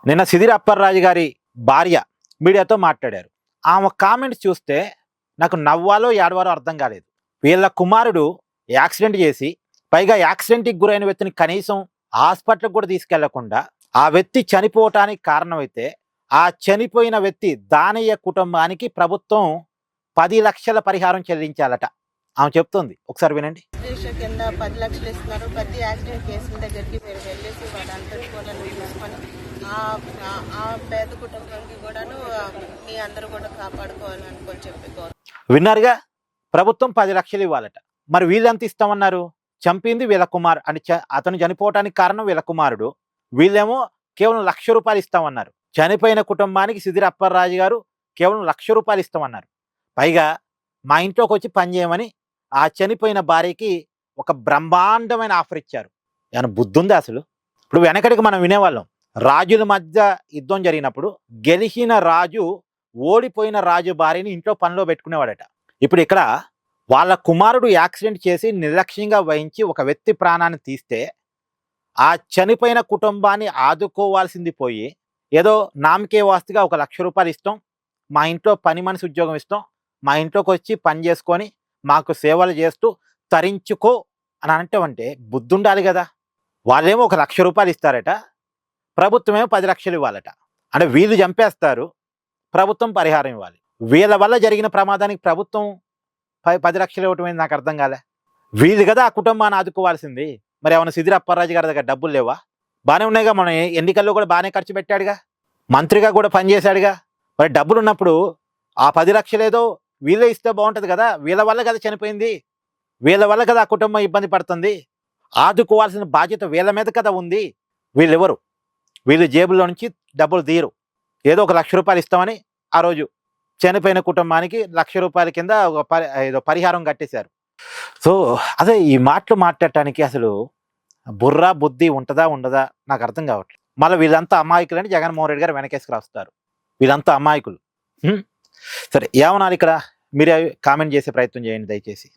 నిన్న సిదిరి అప్పర్రాజు గారి భార్య మీడియాతో మాట్లాడారు. ఆమె కామెంట్స్ చూస్తే నాకు నవ్వాలో ఏడవాలో అర్థం కాలేదు. వీళ్ళ కుమారుడు యాక్సిడెంట్ చేసి, పైగా యాక్సిడెంట్కి గురైన వ్యక్తిని కనీసం హాస్పిటల్కి కూడా తీసుకెళ్లకుండా ఆ వ్యక్తి చనిపోవటానికి కారణమైతే, ఆ చనిపోయిన వ్యక్తి దానయ్య కుటుంబానికి ప్రభుత్వం 10 లక్షల పరిహారం చెల్లించాలట. ఆమె చెప్తుంది, ఒకసారి వినండి. కింద 10 లక్షలు ఇస్తున్నారు. ప్రతి యాక్సిడెంట్ కేసుల దగ్గరికి మీరు వెళ్ళేసి వాటంతటి కూడా తీసుకొని ఆ పేద కుటుంబానికి కూడాను మీ అందరూ కూడా కాపాడుకోవాలని చెప్పి విన్నారుగా, ప్రభుత్వం 10 లక్షలు ఇవ్వాలట. మరి వీళ్ళెంత ఇస్తామన్నారు? చంపింది వీళ్ళ కుమారు అని, అతను చనిపోవటానికి కారణం వీళ్ళ కుమారుడు. వీళ్ళేమో కేవలం ₹1,00,000 ఇస్తామన్నారు. చనిపోయిన కుటుంబానికి సిదిరి అప్పర్రాజు గారు కేవలం ₹1,00,000 ఇస్తామన్నారు. పైగా మా ఇంట్లోకి వచ్చి పనిచేయమని ఆ చనిపోయిన భార్యకి ఒక బ్రహ్మాండమైన ఆఫర్ ఇచ్చారు. ఏమైనా బుద్ధి ఉందా అసలు? ఇప్పుడు వెనకటికి మనం వినేవాళ్ళం, రాజుల మధ్య యుద్ధం జరిగినప్పుడు గెలిచిన రాజు ఓడిపోయిన రాజు భార్యని ఇంట్లో పనిలో పెట్టుకునేవాడట. ఇప్పుడు ఇక్కడ వాళ్ళ కుమారుడు యాక్సిడెంట్ చేసి నిర్లక్ష్యంగా వహించి ఒక వ్యక్తి ప్రాణాన్ని తీస్తే, ఆ చనిపోయిన కుటుంబాన్ని ఆదుకోవాల్సింది పోయి ఏదో నామకే వాస్తుగా ఒక ₹1,00,000 ఇస్తాం, మా ఇంట్లో పని మనిషి ఉద్యోగం ఇస్తాం, మా ఇంట్లోకి వచ్చి పని చేసుకొని మాకు సేవలు చేస్తూ తరించుకో అని అంటే బుద్ధి ఉండాలి కదా. వాళ్ళేమో ఒక ₹1,00,000 ఇస్తారట, ప్రభుత్వం ఏమో 10 లక్షలు ఇవ్వాలట. అంటే వీళ్ళు చంపేస్తారు, ప్రభుత్వం పరిహారం ఇవ్వాలి. వీళ్ళ వల్ల జరిగిన ప్రమాదానికి ప్రభుత్వం 10 లక్షలు ఇవ్వటం నాకు అర్థం కాలే. వీళ్ళు కదా ఆ కుటుంబాన్ని ఆదుకోవాల్సింది. మరి ఏమైనా సిదిరి అప్పర్రాజు గారి దగ్గర డబ్బులు లేవా? బాగానే ఉన్నాయిగా, మన ఎన్నికల్లో కూడా బాగానే ఖర్చు పెట్టాడుగా, మంత్రిగా కూడా పనిచేశాడుగా. మరి డబ్బులు ఉన్నప్పుడు ఆ 10 లక్షలు ఏదో వీళ్ళే ఇస్తే బాగుంటుంది కదా. వీళ్ళ వల్ల కదా చనిపోయింది, వీళ్ళ వల్ల కదా ఆ కుటుంబం ఇబ్బంది పడుతుంది. ఆదుకోవాల్సిన బాధ్యత వీళ్ళ మీద కదా ఉంది. వీళ్ళు ఎవరు? వీళ్ళు జేబుల్లో నుంచి డబ్బులు తీయరు. ఏదో ఒక ₹1,00,000 ఇస్తామని ఆ రోజు చనిపోయిన కుటుంబానికి ₹1,00,000 కింద ఏదో పరిహారం కట్టేశారు. సో అదే ఈ మాటలు మాట్లాడటానికి అసలు బుర్ర బుద్ధి ఉంటుందా ఉండదా నాకు అర్థం కావట్లేదు. మళ్ళీ వీళ్ళంతా అమాయకులని జగన్మోహన్ రెడ్డి గారు వెనకేసుకు రాస్తారు. వీళ్ళంతా అమాయకులు. సరే, ఏమన్నారు ఇక్కడ? మీరే కామెంట్ చేసే ప్రయత్నం చేయండి దయచేసి.